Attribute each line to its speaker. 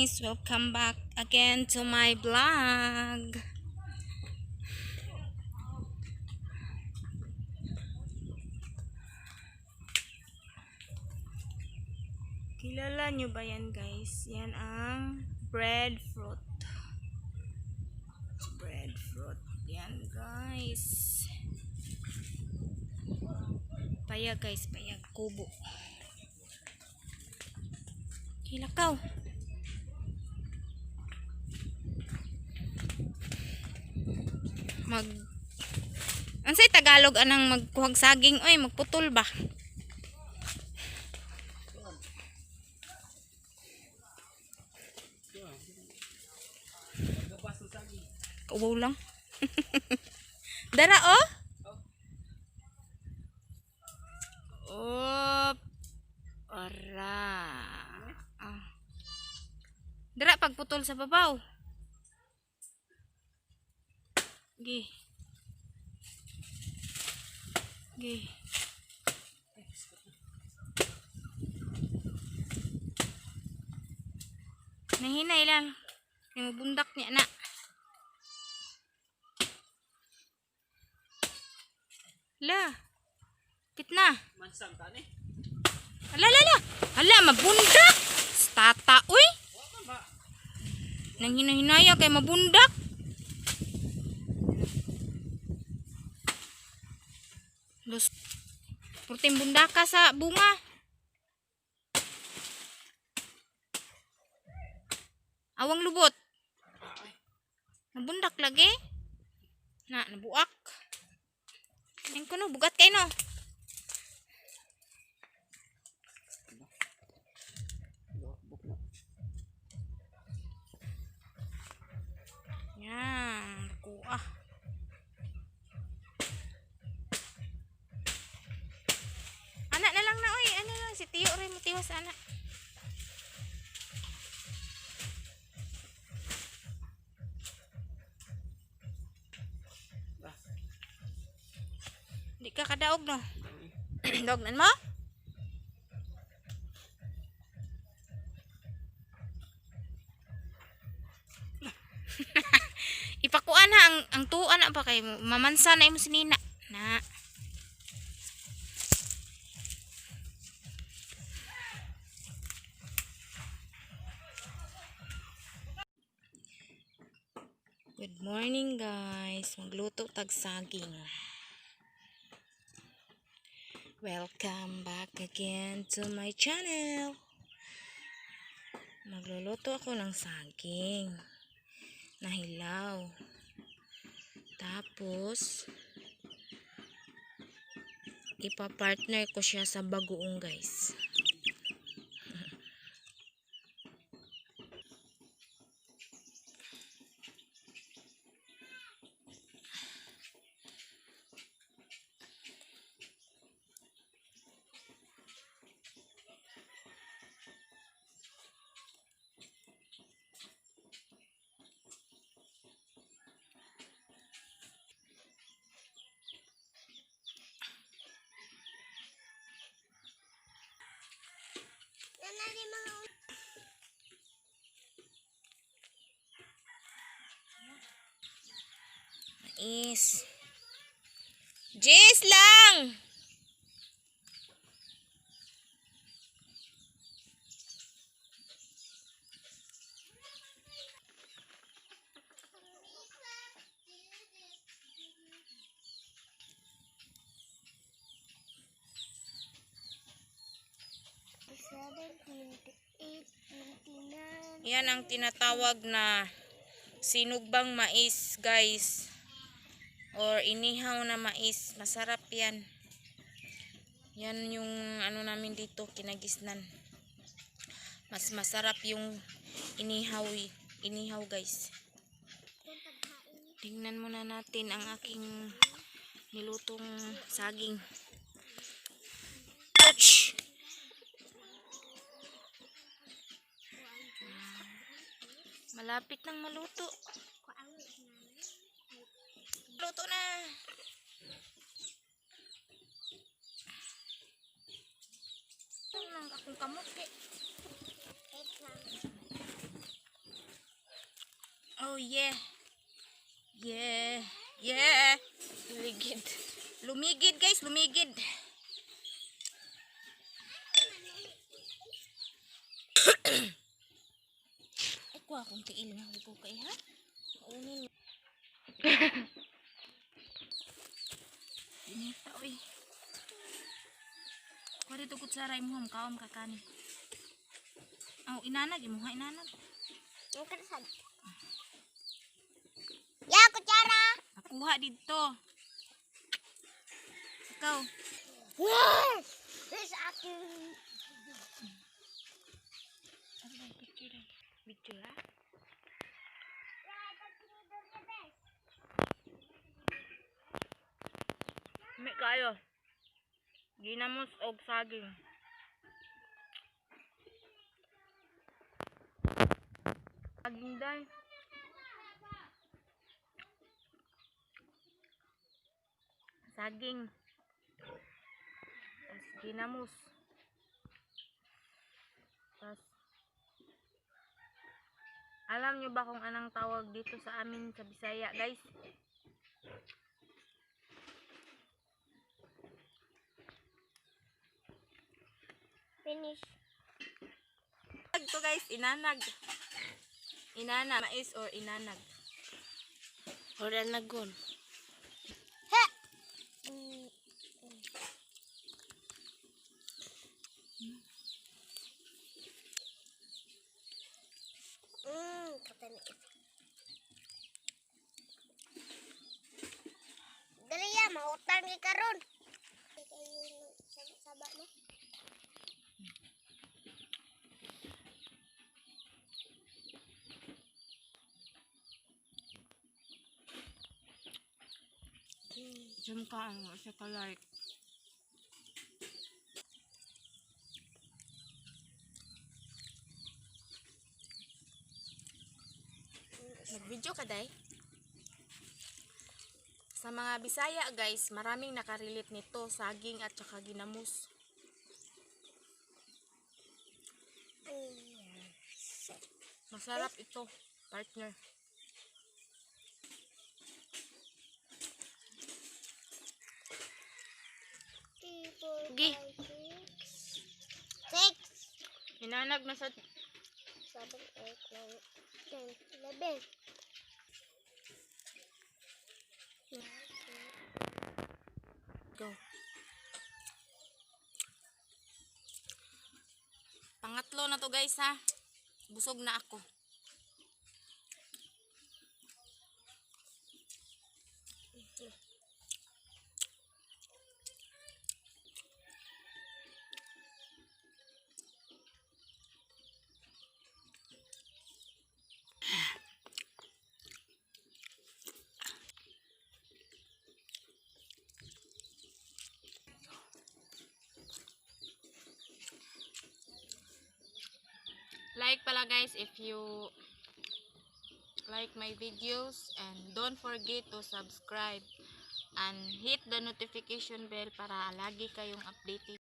Speaker 1: guys, welcome back again to my vlog. Kilala nyo ba yan guys? Yan ang breadfruit. Breadfruit. Yan guys. Payag guys, payag. Kubo. Hilakaw. Ansay Tagalog anang magkuhag saging oy, magputol ba? Kauwaw lang. Dara oh. Op. Ora. Dara pagputol sa babaw. Gi. Gi. Nahinay lang. Yung bundak niya na. La. Pitna.
Speaker 2: Mansang tani.
Speaker 1: Ala. Hala mabundak. Tata uy. Nang hinahinaya kay mabundak. Los. Purting bundaka sa bunga. Awang lubot. Nabundak lagi. Na, nabuak. Ayun ko no, bugat kayo no. Yan, kuah. Anak na lang na oy, ano lang si Tiyo rin mo tiwas anak. Di ka kadaog no. Dognan mo? Ipakuan ha ang tuan na ba kay mamansa na imo sinina na. Good morning guys. Magluto tag saging. Welcome back again to my channel. Magluluto ako ng saging na hilaw. Tapos ipa-partner ko siya sa bagoong guys. Mais. Jis lang. Yan ang tinatawag na sinugbang mais guys, or inihaw na mais. Masarap yan. Yan yung ano namin dito, kinagisnan. Mas masarap yung inihaw guys. Tingnan muna natin ang aking nilutong saging. Ouch! Malapit nang maluto. Luto na. Ang akong kamot eh. Oh yeah. Yeah. Yeah. Lumigid. Lumigid guys, lumigid. Ay, kuha akong tiil na ko kay ha. Unin. Inita oy. Kuha dito kutsara imuham kaom kakani. Oh, inanag imuha inanag.
Speaker 2: Yung kasad. Ya, kutsara.
Speaker 1: Nakuha dito. Ikaw.
Speaker 2: Yes! This akin.
Speaker 1: Picture ha. May kayo. Ginamos og saging. Saging day. Saging. Tas ginamos. Tas alam nyo ba kung anong tawag dito sa amin sa Bisaya, guys?
Speaker 2: Finish.
Speaker 1: Ito guys, inanag. Inana, mais or inanag.
Speaker 2: Or nagon. Ha! Katanik. Dali ya, mautang ni karon. Sabak mo.
Speaker 1: Diyan ka ang siya ka-like. Nag-video ka, day? Sa mga Bisaya, guys, maraming nakarelate nito, saging at saka ginamos. Masarap ito, partner. Gi.
Speaker 2: 6,
Speaker 1: Inanag na sa
Speaker 2: 7, 8, 9, 10, 11.
Speaker 1: go. Pangatlo na to, guys, ha. Busog na ako. Like pala, guys, if you like my videos, and don't forget to subscribe and hit the notification bell para lagi kayong updated